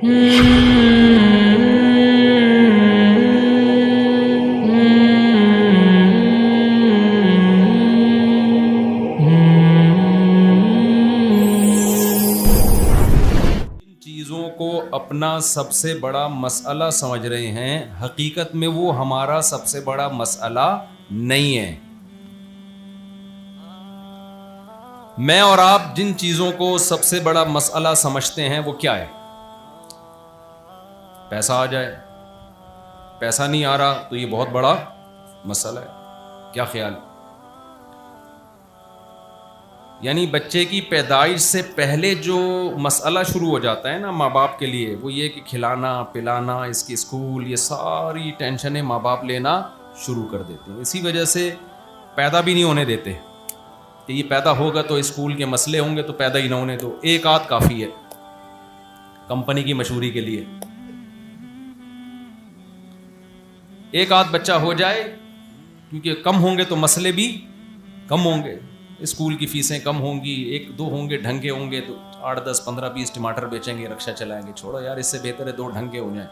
چیزوں کو اپنا سب سے بڑا مسئلہ سمجھ رہے ہیں، حقیقت میں وہ ہمارا سب سے بڑا مسئلہ نہیں ہے۔ میں اور آپ جن چیزوں کو سب سے بڑا مسئلہ سمجھتے ہیں وہ کیا ہے؟ پیسہ آ جائے، پیسہ نہیں آ رہا تو یہ بہت بڑا مسئلہ ہے۔ کیا خیال؟ یعنی بچے کی پیدائش سے پہلے جو مسئلہ شروع ہو جاتا ہے نا ماں باپ کے لیے، وہ یہ کہ کھلانا پلانا، اس کی اسکول، یہ ساری ٹینشنیں ماں باپ لینا شروع کر دیتے ہیں۔ اسی وجہ سے پیدا بھی نہیں ہونے دیتے کہ یہ پیدا ہوگا تو اسکول کے مسئلے ہوں گے تو پیدا ہی نہ ہونے دو، ایک آدھ کافی ہے کمپنی کی مشہوری کے لیے۔ ایک آدھ بچہ ہو جائے، کیونکہ کم ہوں گے تو مسئلے بھی کم ہوں گے، اسکول کی فیسیں کم ہوں گی، ایک دو ہوں گے ڈھنگ کے ہوں گے تو 8 10 15 20 ٹماٹر بیچیں گے، رکشہ چلائیں گے۔ چھوڑو یار، اس سے بہتر ہے 2 ڈھنگ کے ہو جائیں۔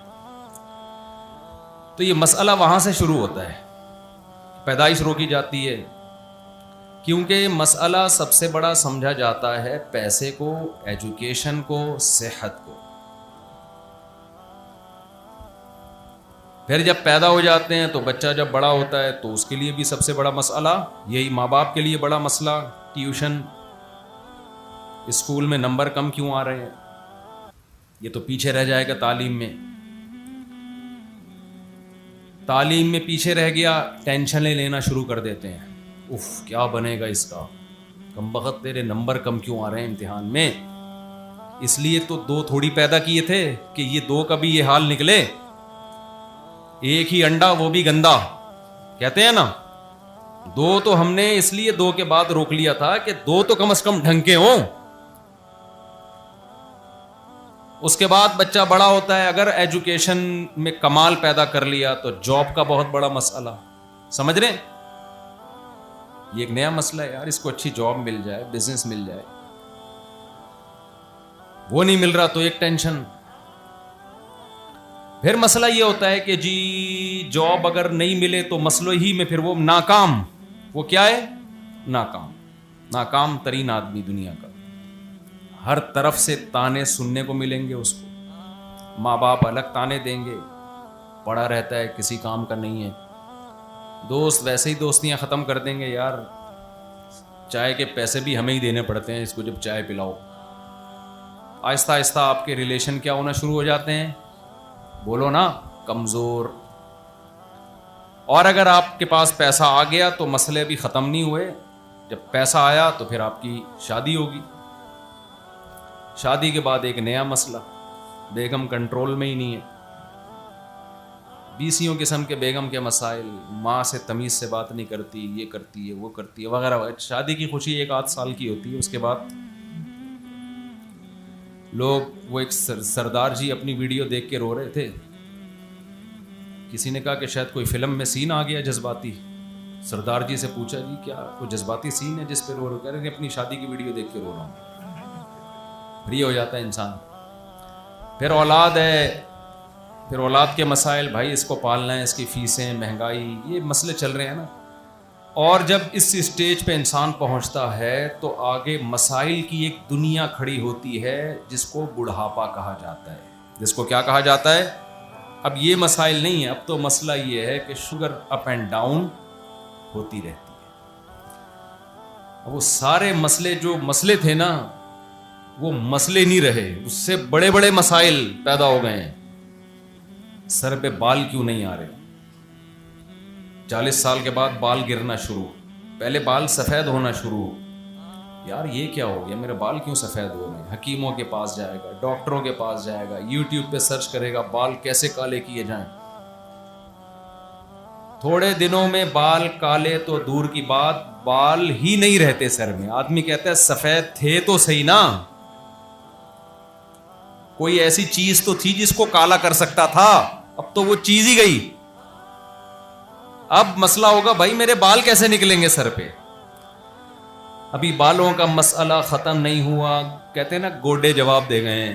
تو یہ مسئلہ وہاں سے شروع ہوتا ہے، پیدائش روکی جاتی ہے، کیونکہ مسئلہ سب سے بڑا سمجھا جاتا ہے پیسے کو، ایجوکیشن کو، صحت کو۔ پھر جب پیدا ہو جاتے ہیں تو بچہ جب بڑا ہوتا ہے تو اس کے لیے بھی سب سے بڑا مسئلہ یہی، ماں باپ کے لیے بڑا مسئلہ ٹیوشن، اسکول میں نمبر کم کیوں آ رہے ہیں، یہ تو پیچھے رہ جائے گا تعلیم میں۔ تعلیم میں پیچھے رہ گیا، ٹینشنیں لینا شروع کر دیتے ہیں، اف کیا بنے گا اس کا، کمبخت تیرے نمبر کم کیوں آ رہے ہیں امتحان میں۔ اس لیے تو 2 تھوڑی پیدا کیے تھے کہ یہ 2 کا بھی یہ حال نکلے، ایک ہی انڈا وہ بھی گندا، کہتے ہیں نا۔ 2 تو ہم نے اس لیے 2 کے بعد روک لیا تھا کہ 2 تو کم از کم ڈھنگ کے ہوں۔ اس کے بعد بچہ بڑا ہوتا ہے، اگر ایجوکیشن میں کمال پیدا کر لیا تو جاب کا بہت بڑا مسئلہ، سمجھ رہے ہیں؟ یہ ایک نیا مسئلہ ہے یار، اس کو اچھی جاب مل جائے، بزنس مل جائے، وہ نہیں مل رہا تو ایک ٹینشن۔ پھر مسئلہ یہ ہوتا ہے کہ جی جاب اگر نہیں ملے تو مسئلہ ہی میں پھر وہ ناکام، وہ کیا ہے؟ ناکام ترین آدمی دنیا کا، ہر طرف سے تانے سننے کو ملیں گے اس کو، ماں باپ الگ تانے دیں گے، پڑا رہتا ہے کسی کام کا نہیں ہے، دوست ویسے ہی دوستیاں ختم کر دیں گے، یار چائے کے پیسے بھی ہمیں ہی دینے پڑتے ہیں اس کو جب چائے پلاؤ۔ آہستہ آہستہ آپ کے ریلیشن کیا ہونا شروع ہو جاتے ہیں؟ بولو نا، کمزور۔ اور اگر آپ کے پاس پیسہ آ گیا تو مسئلے بھی ختم نہیں ہوئے، جب پیسہ آیا تو پھر آپ کی شادی ہوگی، شادی کے بعد ایک نیا مسئلہ، بیگم کنٹرول میں ہی نہیں ہے، 20 قسم کے بیگم کے مسائل، ماں سے تمیز سے بات نہیں کرتی، یہ کرتی ہے وہ کرتی ہے وغیرہ وغیرہ۔ شادی کی خوشی 1 آدھ سال کی ہوتی ہے، اس کے بعد لوگ، وہ ایک سردار جی اپنی ویڈیو دیکھ کے رو رہے تھے، کسی نے کہا کہ شاید کوئی فلم میں سین آ گیا جذباتی، سردار جی سے پوچھا جی کیا کوئی جذباتی سین ہے جس پہ رو رہے؟ کہہ رہے کہ اپنی شادی کی ویڈیو دیکھ کے رو رہا ہوں۔ فری ہو جاتا ہے انسان۔ پھر اولاد ہے، پھر اولاد کے مسائل، بھائی اس کو پالنا ہے، اس کی فیسیں، مہنگائی، یہ مسئلے چل رہے ہیں نا۔ اور جب اس اسٹیج پہ انسان پہنچتا ہے تو آگے مسائل کی ایک دنیا کھڑی ہوتی ہے جس کو بڑھاپا کہا جاتا ہے۔ جس کو کیا کہا جاتا ہے؟ اب یہ مسائل نہیں ہے، اب تو مسئلہ یہ ہے کہ شوگر اپ اینڈ ڈاؤن ہوتی رہتی ہے۔ اب وہ سارے مسئلے جو مسئلے تھے نا، وہ مسئلے نہیں رہے، اس سے بڑے بڑے مسائل پیدا ہو گئے ہیں۔ سر پہ بال کیوں نہیں آ رہے؟ 40 سال کے بعد بال گرنا شروع، پہلے بال سفید ہونا شروع، یار یہ کیا ہو گیا، میرے بال کیوں سفید ہو رہے ہیں؟ حکیموں کے پاس جائے گا، ڈاکٹروں کے پاس جائے گا، یوٹیوب پہ سرچ کرے گا بال کیسے کالے کیے جائیں۔ تھوڑے دنوں میں بال کالے تو دور کی بات، بال ہی نہیں رہتے سر میں۔ آدمی کہتا ہے سفید تھے تو صحیح نا، کوئی ایسی چیز تو تھی جس کو کالا کر سکتا تھا، اب تو وہ چیز ہی گئی۔ اب مسئلہ ہوگا بھائی میرے بال کیسے نکلیں گے سر پہ؟ ابھی بالوں کا مسئلہ ختم نہیں ہوا، کہتے ہیں نا گوڈے جواب دے گئے ہیں،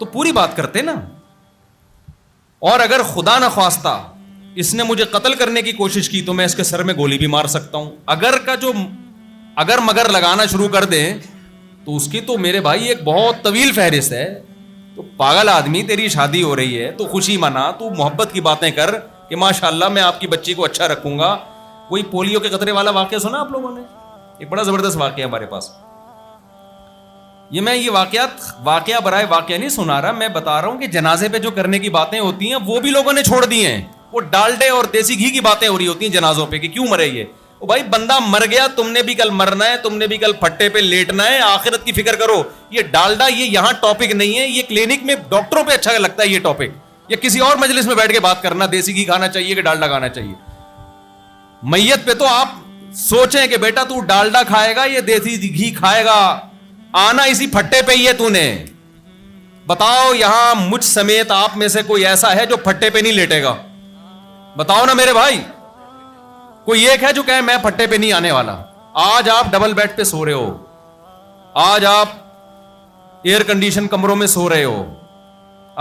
تو پوری بات کرتے نا. اور اگر خدا نخواستہ اس نے مجھے قتل کرنے کی کوشش کی تو میں اس کے سر میں گولی بھی مار سکتا ہوں. اگر مگر لگانا شروع کر دیں تو اس کی تو میرے بھائی ایک بہت طویل فہرست ہے. تو پاگل آدمی, تیری شادی ہو رہی ہے تو خوشی منا, تو محبت کی باتیں کر کہ ماشاءاللہ میں آپ کی بچی کو اچھا رکھوں گا. کوئی پولیو کے قطرے والا واقعہ سنا آپ لوگوں نے؟ ایک بڑا زبردست واقعہ ہمارے پاس. یہ واقعہ برائے واقعہ نہیں سنا رہا, میں بتا رہا ہوں کہ جنازے پہ جو کرنے کی باتیں ہوتی ہیں وہ بھی لوگوں نے چھوڑ دی ہیں. وہ ڈالڈے اور دیسی گھی کی باتیں ہو رہی ہوتی ہیں جنازوں پہ کہ کیوں مرے یہ. او بھائی بندہ مر گیا, تم نے بھی کل مرنا ہے, تم نے بھی کل پھٹے پہ لیٹنا ہے, آخرت کی فکر کرو. یہ ڈالڈا یہ یہاں ٹاپک نہیں ہے, یہ کلینک میں ڈاکٹروں پہ اچھا لگتا ہے یہ ٹاپک. یا کسی اور مجلس میں بیٹھ کے بات کرنا دیسی گھی کھانا چاہیے کہ ڈالڈا کھانا چاہیے. میت پہ تو آپ سوچیں کہ بیٹا تو ڈالڈا کھائے گا یا دیسی گھی کھائے گا, آنا اسی پھٹے پہ ہی ہے تو نے. بتاؤ یہاں مجھ سمیت آپ میں سے کوئی ایسا ہے جو پھٹے پہ نہیں لیٹے گا؟ بتاؤ نا میرے بھائی. کوئی ایک ہے جو کہے میں پھٹے پہ نہیں آنے والا؟ آج آپ ڈبل بیڈ پہ سو رہے ہو, آج آپ ایئر کنڈیشن کمروں میں سو رہے ہو,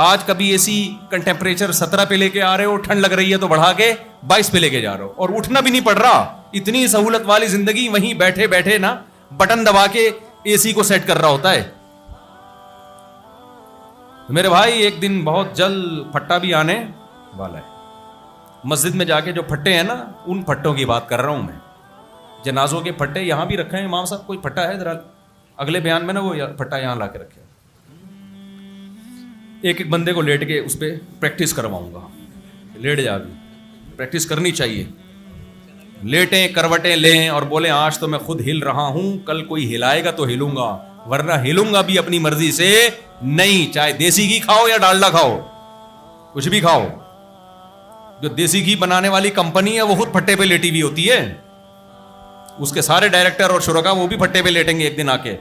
آج کبھی اے سی کا ٹیمپریچر 17 پہ لے کے آ رہے ہو, ٹھنڈ لگ رہی ہے تو بڑھا کے 22 پہ لے کے جا رہے ہو, اور اٹھنا بھی نہیں پڑ رہا. اتنی سہولت والی زندگی, وہیں بیٹھے بیٹھے نا بٹن دبا کے اے سی کو سیٹ کر رہا ہوتا ہے. میرے بھائی ایک دن بہت جلد پھٹا بھی آنے والا ہے. مسجد میں جا کے جو پھٹے ہیں نا, ان پھٹوں کی بات کر رہا ہوں میں. جنازوں کے پھٹے یہاں بھی رکھے ہیں امام صاحب, کوئی پھٹا ہے ذرا اگلے بیان میں نا وہ پھٹا یہاں لا کے رکھے. ایک ایک بندے کو لیٹ کے اس پہ پریکٹس کرواؤں گا. لیٹ جا بھی پریکٹس کرنی چاہیے. لیٹیں, کروٹیں لیں اور بولیں آج تو میں خود ہل رہا ہوں, کل کوئی ہلائے گا تو ہلوں گا, ورنہ ہلوں گا بھی اپنی مرضی سے نہیں. چاہے دیسی گھی کھاؤ یا ڈالڈا کھاؤ, کچھ بھی کھاؤ. جو دیسی گھی بنانے والی کمپنی ہے وہ خود پھٹے پہ لیٹی ہوئی ہوتی ہے, اس کے سارے ڈائریکٹر اور شرکا وہ بھی پھٹے پہ لیٹیں گے ایک دن آ کے.